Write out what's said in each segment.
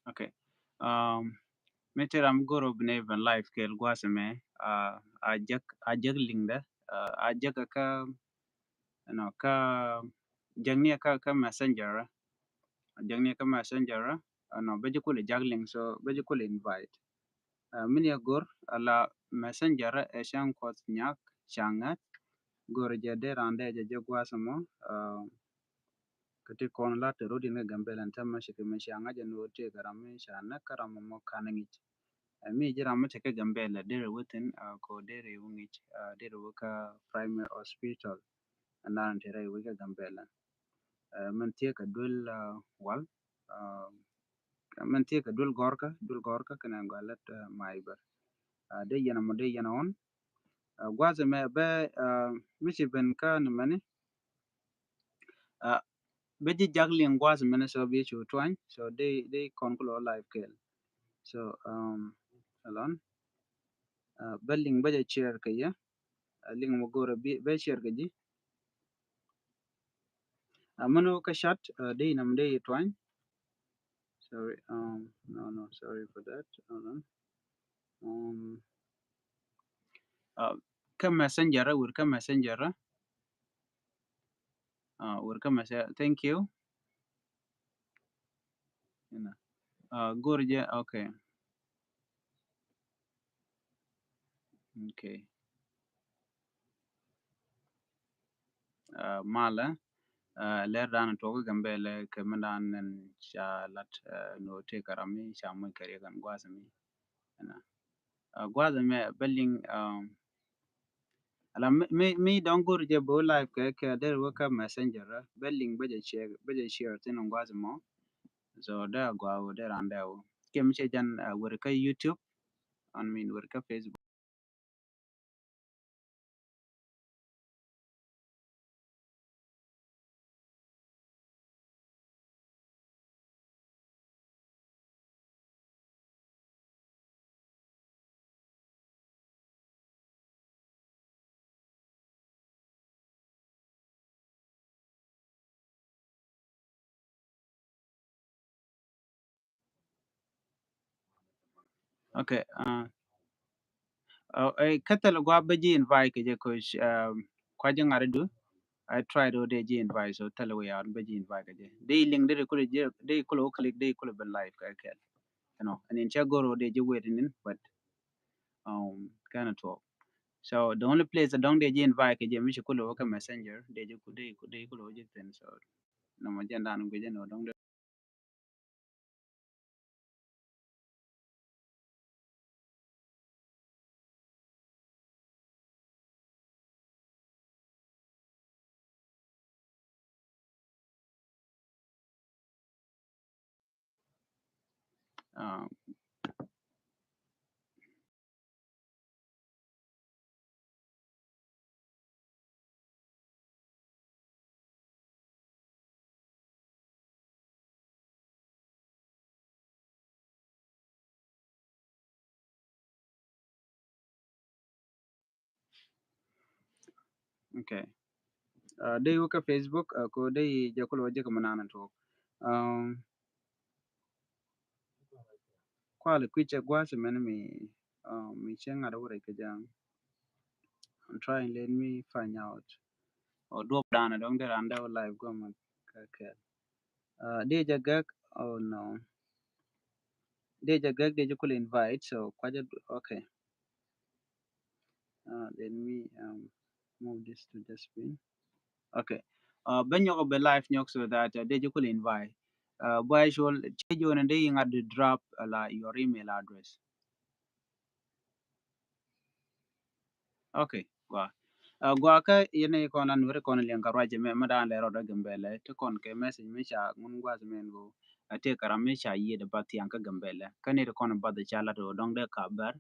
Okay. Um, Meteram goro bneven life kel guasame. Ajak lingda. Ajak ka ka jangnia ka messenger. Jangnia ka messenger. No beji kule juggling so beji kule invite. Mini gor ala messenger eshan kot nyak changat gor jade rande je guasamo. Kati kon la te rodi ne gambelen tamma shike me shanga janu te garame shana karamo mo kanangich. Mi jira mate ke gambele dere within ko dere wungich dere waka primary hospital anan tere wika gambele. Man tiye ka dul wal uh, man tiye ka dul gorka kana galet maiber. De yana mo de yana on. Gwaze me be michi ben ka mani beji juggling gwaze mene so bi chu twany so they conclude life kel. So alon belling baje chair kaya ling mo gora be chair gaji mano ka shot day nam day twine. Sorry, no, sorry for that. Hold on. Um, ka messenger wur ka messenger wur ka messenger. Thank you. Gurje okay. Okay. Mala ler dan to ga gambele ke mandan nen cha lat no te karami cha mo kare kan gwazami na gwazami belling ala me don gurje bo live ke der waka messenger belling baje share tin gwazamo so da gwa der ande kem che jan wur ka YouTube on min wur ka Facebook. Okay. Katal gwa baji invite ke je ko kwa je ngare du I tried to de ji invite so tell we out baji invite ke je de link de ko je de ko click de ko be live ka ke and in chagoro de je waiting but kind of talk. So the only place that don't they invite ke je mi ko lo ka messenger de je ko de ko lo je ten so no ma janda no be je no don't um okay. They work Facebook ko they je ko lo je ko manana to um kwale kwiche gwase mene mi chenga da wure ke jang. I'm trying let me find out or drop down I don't get under live government okay. They gag oh no they gag they could invite so kwaje okay. Let me move this to the screen. Okay. Ben you be live nyok so that they could invite. Boy should change you and they had to drop your email address. Okay. Go. Gwa ka yene ko nan wure ko len garwaje me madan le rodo gambele to kon ke message me cha mun gwa men go ate karam me cha yi de bat yang ka gambele kane de kon bad cha la to dong de ka bar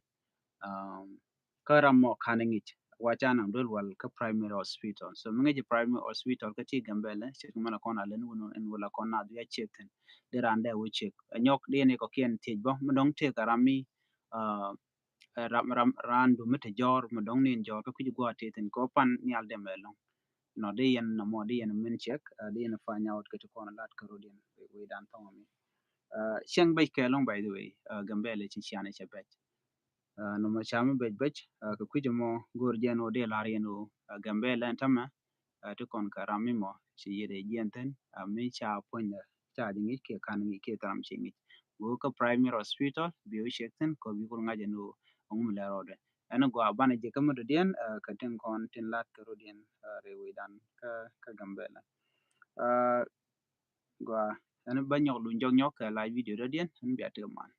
um karam mo kanengit wacha nan dol wal ka primary hospital so mun ngi primary hospital ka ti gambele che mana kon alen wono en wala kon na ya cheten de rande wo chek nyok de ne ko kien ti bo mun dong te karami randu mete jor mo dong nin jor ko kuji gwa teten ko pan nyal de melong no de yen no mo de yen min check de yen fa nyaawt ko ko lat ko rodin we dan to mi Siang bai ke long by the way, Gambele chi siane che bech. No ma chama bech bech, ka kuje mo gor jen o de larien o Gambele tama, to kon ka rami mo chi yede jenten, mi cha ponya cha dingi ke kan ngi ke tam chingi. Go ka primary hospital bi o shekten ko bi ko ngaje no ngum le rode. Ana go abana je kama do den ka ten kon ten lat ka rodien rewe dan ka Gambele. Uh, Gua ana ba nyok lu njok nyok ka live video do den an bi ate man.